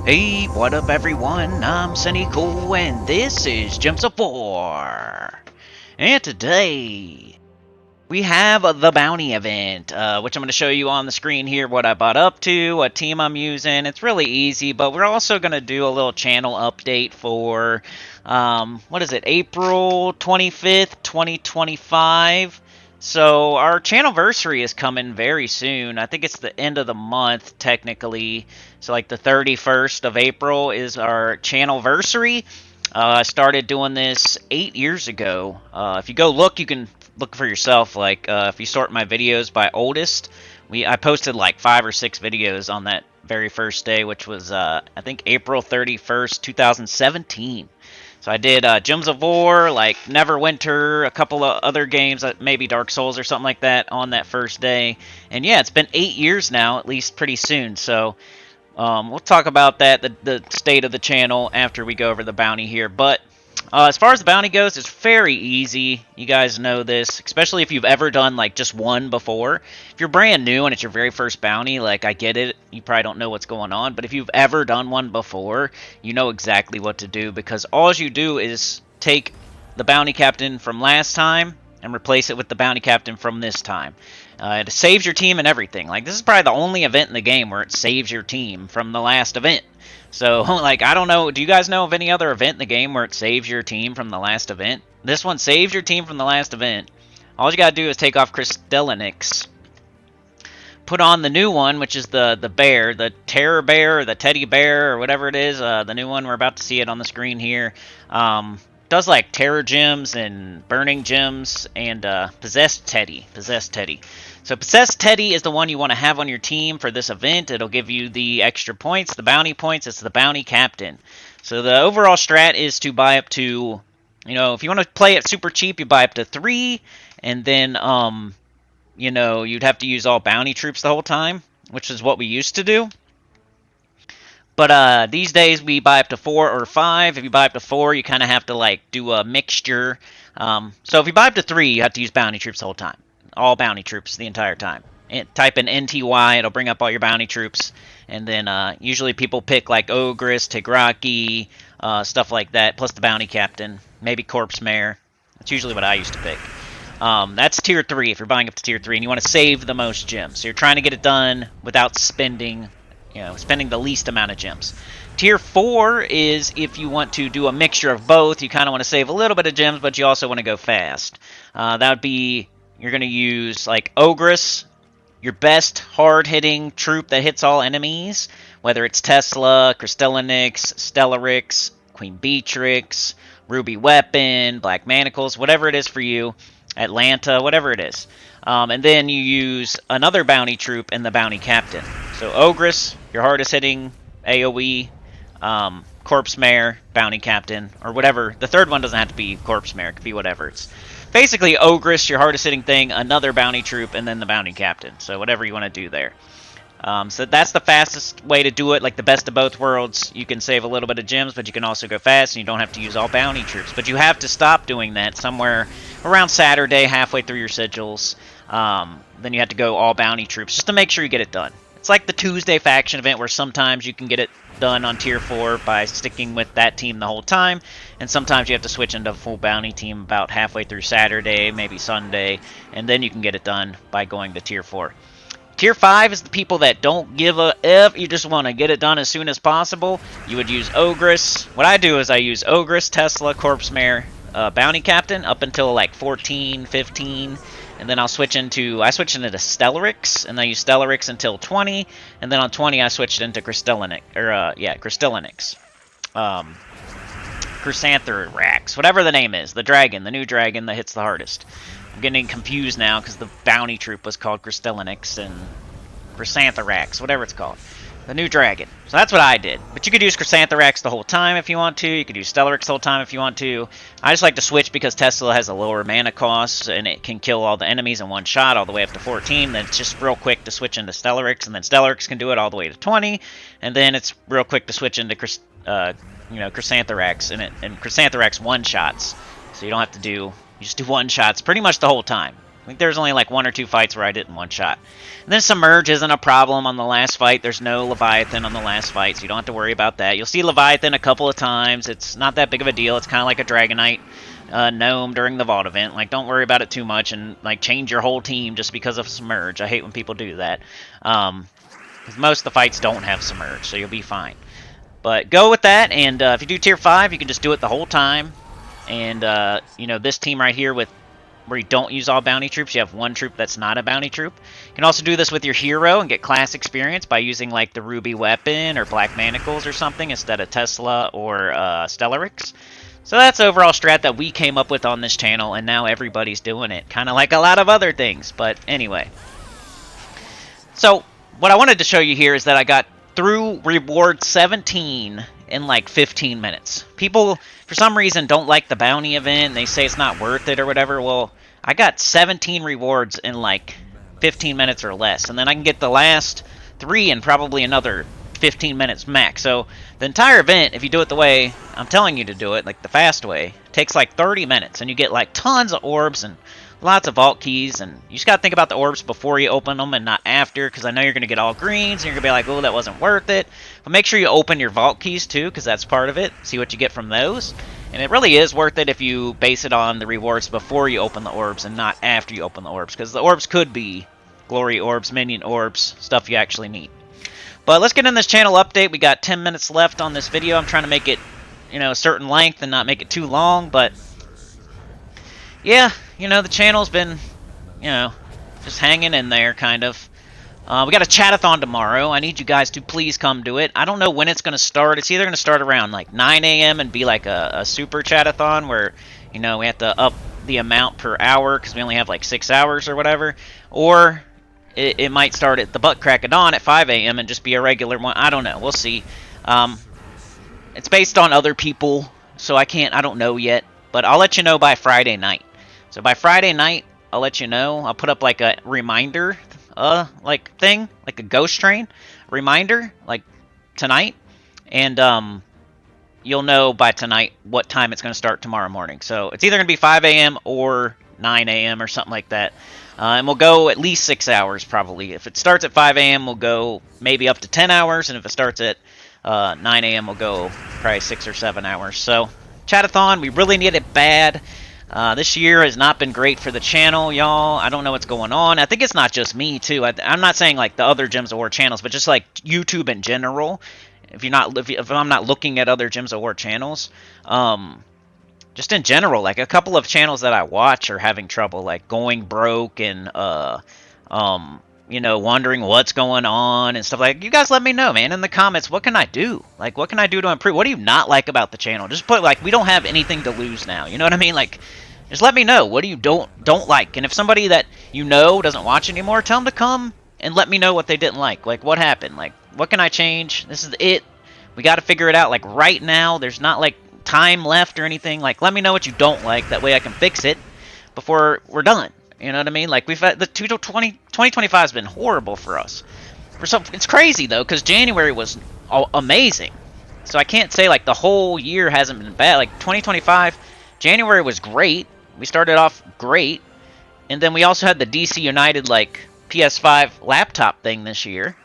Hey, what up everyone? I'm Sinnycool and this is Gems of War. And today we have the bounty event, which I'm going to show you on the screen here what I bought up to, what team I'm using. It's really easy, but we're also going to do a little channel update for, what is it, April 25th, 2025. So our channelversary is coming very soon. I think it's the end of the month, technically. So like the 31st of April is our channelversary. I started doing this 8 years ago. If you go look, you can look for yourself. Like if you sort my videos by oldest, I posted like 5 or 6 videos on that very first day, which was I think April 31st, 2017. So I did Gems of War, like Neverwinter, a couple of other games, maybe Dark Souls or something like that on that first day. And yeah, it's been 8 years now, at least pretty soon. So we'll talk about that, the state of the channel, after we go over the bounty here. But as far as the bounty goes, it's very easy. You guys know this, especially if you've ever done like just one before. If you're brand new and it's your very first bounty, like I get it, you probably don't know what's going on. But if you've ever done one before, you know exactly what to do, because all you do is take the bounty captain from last time and replace it with the bounty captain from this time. It saves your team and everything. Like, this is probably the only event in the game where it saves your team from the last event. So, like, I don't know. Do you guys know of any other event in the game where it saves your team from the last event? This one saves your team from the last event. All you gotta do is take off Crystallinix. Put on the new one, which is the bear, the terror bear, or the teddy bear, or whatever it is. The new one, we're about to see it on the screen here. Does like terror gems and burning gems and possessed teddy. So possessed teddy is the one you want to have on your team for this event. It'll give you the extra points, the bounty points. It's the bounty captain. So the overall strat is to buy up to, you know, if you want to play it super cheap, you buy up to 3, and then you know, you'd have to use all bounty troops the whole time, which is what we used to do. But these days we buy up to 4 or 5. If you buy up to 4, you kind of have to like do a mixture. So if you buy up to 3, you have to use bounty troops the whole time. All bounty troops the entire time. And type in NTY, it'll bring up all your bounty troops. And then usually people pick like Ogress, Tigraki, stuff like that, plus the bounty captain, maybe Corpse Mare. That's usually what I used to pick. That's tier 3 if you're buying up to tier 3, and you want to save the most gems. So you're trying to get it done without spending the least amount of gems. Tier 4 is if you want to do a mixture of both. You kind of want to save a little bit of gems, but you also want to go fast. That would be, you're going to use like Ogress, your best hard-hitting troop that hits all enemies, whether it's Tesla, Crystallinix, Stellarix, Queen Beatrix, Ruby Weapon, Black Manacles, whatever it is for you, Atlanta, whatever it is. And then you use another bounty troop and the bounty captain. So Ogress, your hardest hitting AoE, Corpse Mare, bounty captain, or whatever. The third one doesn't have to be Corpse Mare, it could be whatever. It's basically Ogress, your hardest hitting thing, another bounty troop, and then the bounty captain. So whatever you want to do there. So that's the fastest way to do it, like the best of both worlds. You can save a little bit of gems, but you can also go fast, and you don't have to use all bounty troops. But you have to stop doing that somewhere around Saturday, halfway through your sigils. Then you have to go all bounty troops, just to make sure you get it done. It's like the Tuesday faction event, where sometimes you can get it done on tier 4 by sticking with that team the whole time, and sometimes you have to switch into a full bounty team about halfway through Saturday, maybe Sunday, and then you can get it done by going to tier 4. Tier 5 is the people that don't give a F. You just want to get it done as soon as possible. You would use Ogress. What I do is I use Ogress, Tesla, Corpse Mare, Bounty Captain up until like 14, 15. And then I switch into Stellarix, and I use Stellarix until 20. And then on 20 I switched into Crystallinix. Chrysantherax, whatever the name is. The dragon, the new dragon that hits the hardest. I'm getting confused now because the bounty troop was called Crystallinix and Chrysantherax, whatever it's called. The new dragon. So that's what I did. But you could use Chrysantherax the whole time if you want to. You could use Stellarix the whole time if you want to. I just like to switch because Tesla has a lower mana cost and it can kill all the enemies in one shot all the way up to 14. Then it's just real quick to switch into Stellarix, and then Stellarix can do it all the way to 20. And then it's real quick to switch into Chrysantherax, and Chrysantherax one-shots. So you don't have to do... You just do one-shots pretty much the whole time. I think there's only like 1 or 2 fights where I didn't one-shot. And then Submerge isn't a problem on the last fight. There's no Leviathan on the last fight, so you don't have to worry about that. You'll see Leviathan a couple of times. It's not that big of a deal. It's kind of like a Dragonite gnome during the Vault event. Like, don't worry about it too much and like change your whole team just because of Submerge. I hate when people do that. Because most of the fights don't have Submerge, so you'll be fine. But go with that, and if you do Tier 5, you can just do it the whole time. And, you know, this team right here with where you don't use all bounty troops, you have 1 troop that's not a bounty troop. You can also do this with your hero and get class experience by using, like, the Ruby Weapon or Black Manacles or something instead of Tesla or Stellarix. So that's overall strat that we came up with on this channel, and now everybody's doing it. Kind of like a lot of other things, but anyway. So, what I wanted to show you here is that I got through Reward 17 in like 15 minutes. People, for some reason, don't like the bounty event. They say it's not worth it or whatever. Well, I got 17 rewards in like 15 minutes or less. And then I can get the last 3 in probably another 15 minutes max. So the entire event, if you do it the way I'm telling you to do it, like the fast way, takes like 30 minutes. And you get like tons of orbs and lots of vault keys, and you just got to think about the orbs before you open them and not after, because I know you're going to get all greens, and you're going to be like, oh, that wasn't worth it. But make sure you open your vault keys, too, because that's part of it. See what you get from those. And it really is worth it if you base it on the rewards before you open the orbs and not after you open the orbs, because the orbs could be glory orbs, minion orbs, stuff you actually need. But let's get in this channel update. We got 10 minutes left on this video. I'm trying to make it, you know, a certain length and not make it too long, but yeah, you know, the channel's been, you know, just hanging in there, kind of. We got a chatathon tomorrow. I need you guys to please come do it. I don't know when it's going to start. It's either going to start around, like, 9 a.m. and be, like, a super chatathon where, you know, we have to up the amount per hour because we only have, like, 6 hours or whatever. Or it might start at the butt crack of dawn at 5 a.m. and just be a regular one. I don't know. We'll see. It's based on other people, so I don't know yet. But I'll let you know by Friday night. So by Friday night, I'll let you know. I'll put up like a reminder, like thing, like a ghost train reminder, like tonight, and you'll know by tonight what time it's going to start tomorrow morning. So it's either going to be 5 a.m. or 9 a.m. or something like that, and we'll go at least 6 hours probably. If it starts at 5 a.m., we'll go maybe up to 10 hours, and if it starts at 9 a.m., we'll go probably 6 or 7 hours. So chatathon, we really need it bad. This year has not been great for the channel, y'all. I don't know what's going on. I think it's not just me, too. I'm not saying, like, the other Gems of War channels, but just, like, YouTube in general. If I'm not looking at other Gems of War channels, just in general, like, a couple of channels that I watch are having trouble, like, going broke and, you know, wondering what's going on and stuff like. You guys let me know, man, in the comments. What can I do? Like, what can I do to improve? What do you not like about the channel? Just put, like, we don't have anything to lose now. You know what I mean? Like, just let me know. What do you don't like? And if somebody that you know doesn't watch anymore, tell them to come and let me know what they didn't like. Like, what happened? Like, what can I change? This is it. We got to figure it out. Like, right now, there's not, like, time left or anything. Like, let me know what you don't like. That way I can fix it before we're done. You know what I mean? Like, we've had the 2025 has been horrible for us. It's crazy, though, because January was amazing. So I can't say, like, the whole year hasn't been bad. Like, 2025, January was great. We started off great. And then we also had the DC United, like, PS5 laptop thing this year.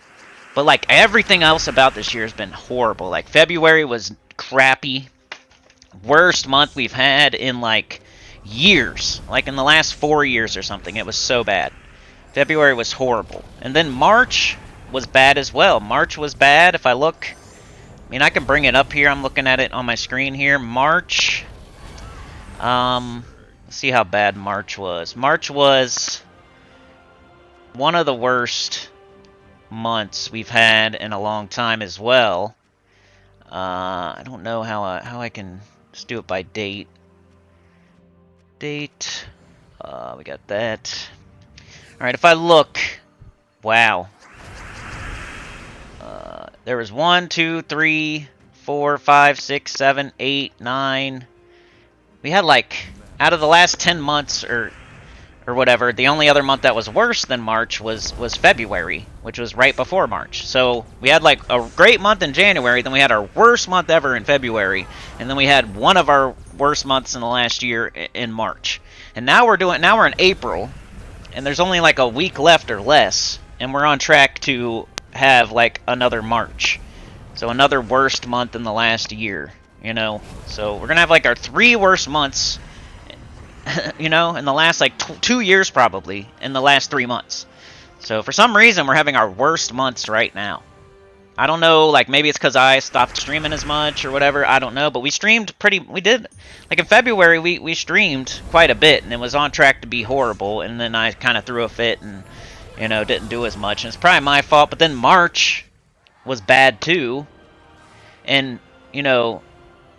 But, like, everything else about this year has been horrible. Like, February was crappy. Worst month we've had in, like, years. Like, in the last 4 years or something. It was so bad. February was horrible. And then March was bad as well. March was bad. If I look, I mean, I can bring it up here. I'm looking at it on my screen here. March, let's see how bad March was. March was one of the worst months we've had in a long time as well. I don't know how I can just do it by date. Date. We got that. Alright, if I look, wow. There was 1, 2, 3, 4, 5, 6, 7, 8, 9. We had, like, out of the last 10 months or whatever, the only other month that was worse than March was February, which was right before March. So we had, like, a great month in January, then we had our worst month ever in February, and then we had one of our worst months in the last year in March. And now we're in April, and there's only like a week left or less, and we're on track to have like another March. So another worst month in the last year, you know? So we're gonna have like our 3 worst months, you know, in the last like 2 years probably, in the last 3 months. So for some reason, we're having our worst months right now. I don't know, like maybe it's because I stopped streaming as much or whatever, I don't know. But we streamed we did, like in February, we streamed quite a bit, and it was on track to be horrible. And then I kind of threw a fit and, you know, didn't do as much. And it's probably my fault, but then March was bad too. And, you know,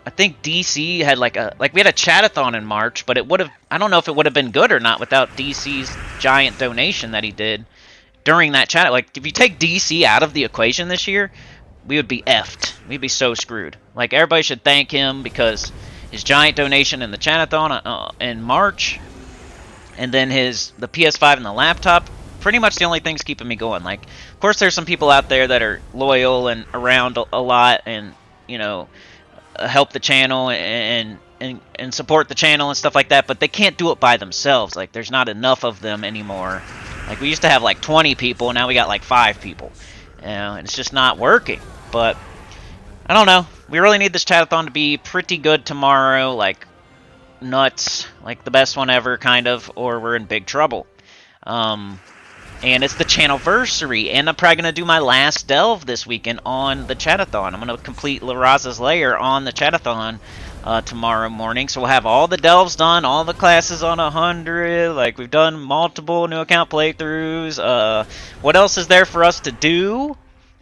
I think DC had like we had a chatathon in March, but it would have, I don't know if it would have been good or not without DC's giant donation that he did during that chat. Like, if you take DC out of the equation this year, we would be effed. We'd be so screwed. Like, everybody should thank him because his giant donation in the chatathon in March, and then the PS5 and the laptop, pretty much the only things keeping me going. Like, of course, there's some people out there that are loyal and around a lot, and, you know, help the channel and support the channel and stuff like that, but they can't do it by themselves. Like, there's not enough of them anymore. Like, we used to have like 20 people, now we got like 5 people. You know, and it's just not working. But I don't know. We really need this chatathon to be pretty good tomorrow, like nuts, like the best one ever, kind of, or we're in big trouble. And it's the channelversary, and I'm probably going to do my last delve this weekend on the chatathon. I'm going to complete La Raza's Lair on the chatathon tomorrow morning, so we'll have all the delves done, all the classes on 100, like we've done multiple new account playthroughs. What else is there for us to do?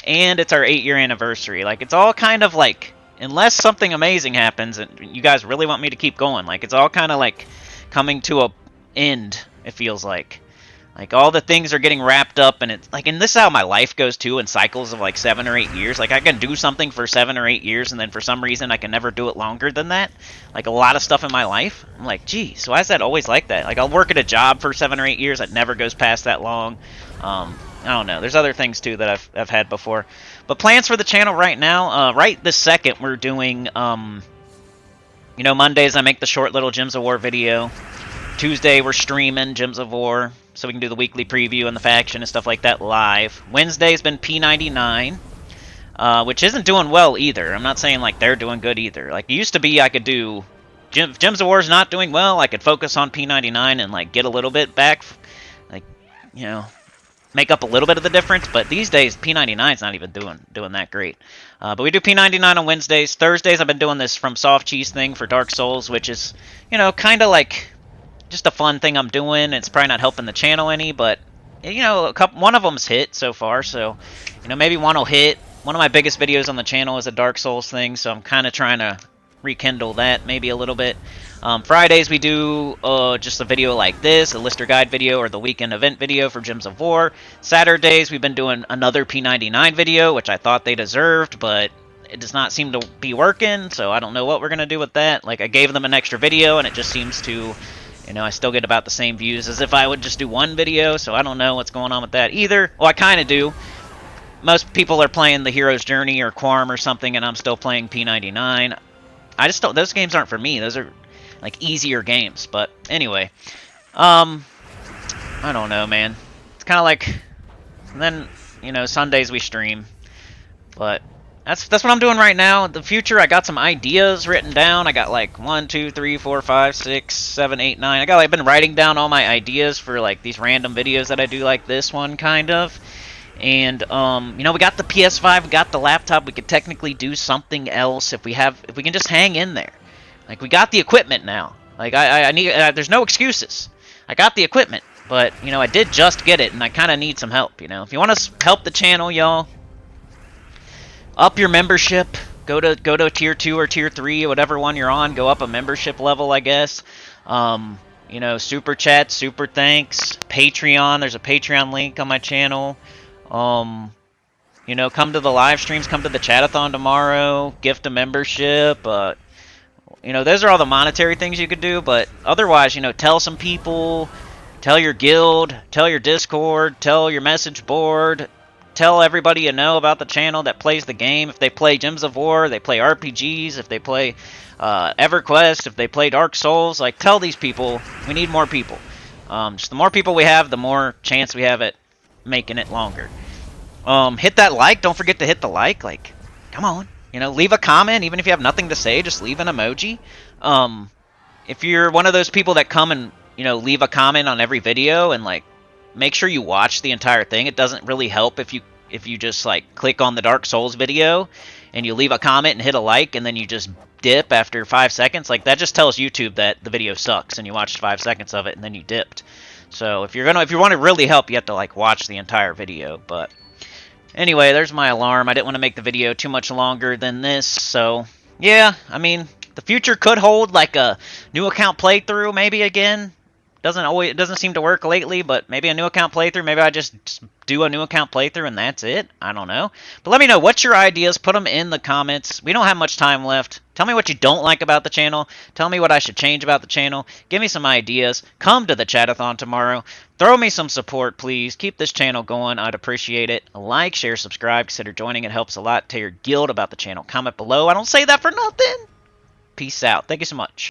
And it's our 8-year anniversary. Like, it's all kind of like, unless something amazing happens and you guys really want me to keep going, like, it's all kind of like coming to a end, it feels like. Like, all the things are getting wrapped up, and it's like, and this is how my life goes too, in cycles of like 7 or 8 years. Like, I can do something for 7 or 8 years, and then for some reason I can never do it longer than that. Like, a lot of stuff in my life, I'm like, geez, why is that always like that? Like, I'll work at a job for 7 or 8 years, it never goes past that long. I don't know. There's other things too that I've had before. But plans for the channel right now, right this second, we're doing, you know, Mondays I make the short little Gems of War video. Tuesday we're streaming Gems of War, so we can do the weekly preview and the faction and stuff like that live. Wednesday's been P99, which isn't doing well either. I'm not saying like they're doing good either. Like, it used to be I could do, Gems of War's not doing well, I could focus on P99 and like get a little bit back, like, you know, make up a little bit of the difference. But these days P99's not even doing that great. But we do P99 on Wednesdays. Thursdays I've been doing this From Soft Cheese thing for Dark Souls, which is, you know, kind of like just a fun thing I'm doing. It's probably not helping the channel any, but, you know, one of them's hit so far, so, you know, maybe one will hit. One of my biggest videos on the channel is a Dark Souls thing, so I'm kind of trying to rekindle that maybe a little bit. Fridays we do just a video like this, a Lister Guide video or the weekend event video for Gems of War. Saturdays we've been doing another P99 video, which I thought they deserved, but it does not seem to be working, so I don't know what we're going to do with that. Like, I gave them an extra video, and it just seems to, you know, I still get about the same views as if I would just do one video, so I don't know what's going on with that either. Well, I kind of do. Most people are playing The Hero's Journey or Quarm or something, and I'm still playing P99. I just don't, those games aren't for me. Those are, like, easier games. But, anyway. I don't know, man. It's kind of like, and then, you know, Sundays we stream. But that's what I'm doing right now. In the future, I got some ideas written down. I got like 1, 2, 3, 4, 5, 6, 7, 8, 9. I got, like, I've been writing down all my ideas for like these random videos that I do, like this one, kind of. And you know, we got the PS5, we got the laptop. We could technically do something else if we can just hang in there. Like, we got the equipment now. Like, I need. There's no excuses. I got the equipment, but, you know, I did just get it, and I kind of need some help. You know, if you want to help the channel, y'all, up your membership. Go to tier 2 or tier 3, whatever one you're on. Go up a membership level, I guess. You know, super chat, super thanks, Patreon. There's a Patreon link on my channel. You know, come to the live streams, come to the chatathon tomorrow, gift a membership. You know, those are all the monetary things you could do, but otherwise, you know, tell some people, tell your guild, tell your Discord, tell your message board, tell everybody you know about the channel that plays the game. If they play Gems of War, they play RPGs, if they play EverQuest, if they play Dark Souls, like, tell these people we need more people. Just the more people we have, the more chance we have at making it longer. Hit that like. Don't forget to hit the like. Like, come on. You know, leave a comment. Even if you have nothing to say, just leave an emoji. If you're one of those people that come and, you know, leave a comment on every video and, like, make sure you watch the entire thing. It doesn't really help if you just, like, click on the Dark Souls video and you leave a comment and hit a like and then you just dip after 5 seconds. Like, that just tells YouTube that the video sucks and you watched 5 seconds of it and then you dipped. So if you want to really help, you have to, like, watch the entire video. But anyway, there's my alarm. I didn't want to make the video too much longer than this, so yeah, I mean, the future could hold like a new account playthrough maybe again. It doesn't seem to work lately, but maybe a new account playthrough. Maybe I just do a new account playthrough and that's it. I don't know. But let me know, what's your ideas? Put them in the comments. We don't have much time left. Tell me what you don't like about the channel. Tell me what I should change about the channel. Give me some ideas. Come to the chatathon tomorrow. Throw me some support, please. Keep this channel going. I'd appreciate it. Like, share, subscribe. Consider joining. It helps a lot. Tell your guild about the channel. Comment below. I don't say that for nothing. Peace out. Thank you so much.